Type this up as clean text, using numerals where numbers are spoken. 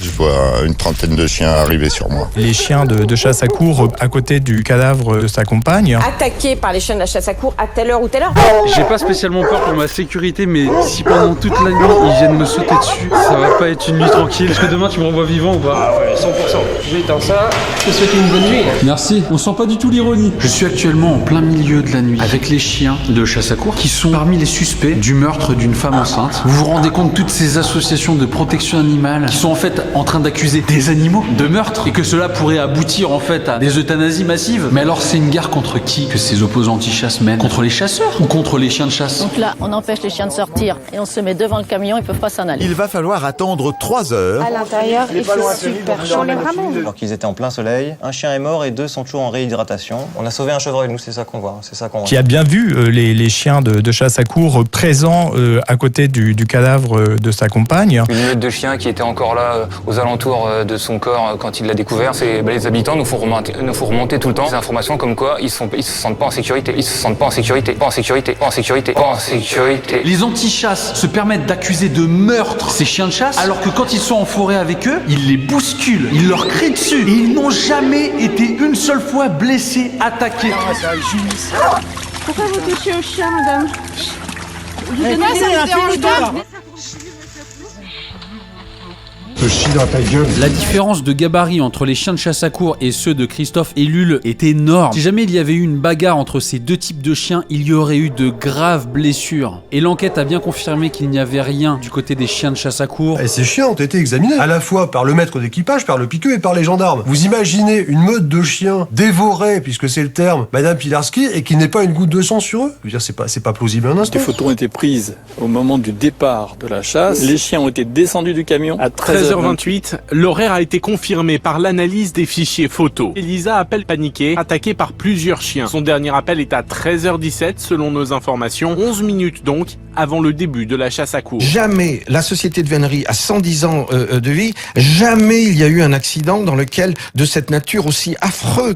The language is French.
Je vois une trentaine de chiens arriver sur moi. Les chiens de chasse à courre à côté du cadavre de sa compagne. Attaqué par les chiens de la chasse à courre à telle heure ou telle heure. J'ai pas spécialement peur pour ma sécurité, mais si pendant toute la nuit ils viennent me sauter dessus, ça va pas être une nuit tranquille. Est-ce que demain tu me renvoies vivant ou pas? Ah ouais, 100%. J'étends ça, je te souhaite une bonne nuit. Merci, on sent pas du tout l'ironie. Je suis actuellement en plein milieu de la nuit avec les chiens de chasse à courre qui sont parmi les suspects du meurtre d'une femme enceinte. Vous vous rendez compte de toutes ces associations de protection animale qui sont en fait en train d'accuser des animaux de meurtre et que cela pourrait aboutir en fait à des euthanasies massives. Mais alors c'est une guerre contre qui que ces opposants anti-chasse mènent? Contre les chasseurs ou contre les chiens de chasse? Donc là, on empêche les chiens de sortir et on se met devant le camion, ils peuvent pas s'en aller. Il va falloir attendre 3 heures. À l'intérieur, il fait super chaud. Alors qu'ils étaient en plein soleil, un chien est mort et 2 sont toujours en réhydratation. On a sauvé un chevreuil, nous c'est ça qu'on voit, c'est ça qu'on voit. Qui a bien vu les chiens de chasse à courre présents à côté du cadavre de sa compagne. Une meute de chiens qui était encore là aux alentours de son corps quand il l'a découvert. Les habitants nous font remonter tout le temps des informations comme quoi ils se sentent pas en sécurité. Ils se sentent pas en sécurité, pas en sécurité, pas en sécurité, pas en sécurité. Les anti-chasses se permettent d'accuser de meurtre ces chiens de chasse, alors que quand ils sont en forêt avec eux, ils les bousculent, ils leur crient dessus, et ils n'ont jamais été une seule fois blessés, attaqués. Pourquoi vous touchez au chien, madame? Ça vous dérange pas? La différence de gabarit entre les chiens de chasse à courre et ceux de Christophe et Lul est énorme. Si jamais il y avait eu une bagarre entre ces deux types de chiens, il y aurait eu de graves blessures. Et l'enquête a bien confirmé qu'il n'y avait rien du côté des chiens de chasse à courre. Et ces chiens ont été examinés, à la fois par le maître d'équipage, par le piqueux et par les gendarmes. Vous imaginez une meute de chiens dévorés, puisque c'est le terme, Madame Pilarski, et qu'il n'ait pas une goutte de sang sur eux? Je veux dire, c'est pas plausible un instant. Les photos ont été prises au moment du départ de la chasse. Les chiens ont été descendus du camion à 13h28. L'horaire a été confirmé par l'analyse des fichiers photos. Elisa appelle paniquée, attaquée par plusieurs chiens. Son dernier appel est à 13h17 selon nos informations, 11 minutes donc avant le début de la chasse à courre. Jamais la société de vénerie a 110 ans de vie, jamais il y a eu un accident dans lequel de cette nature aussi affreux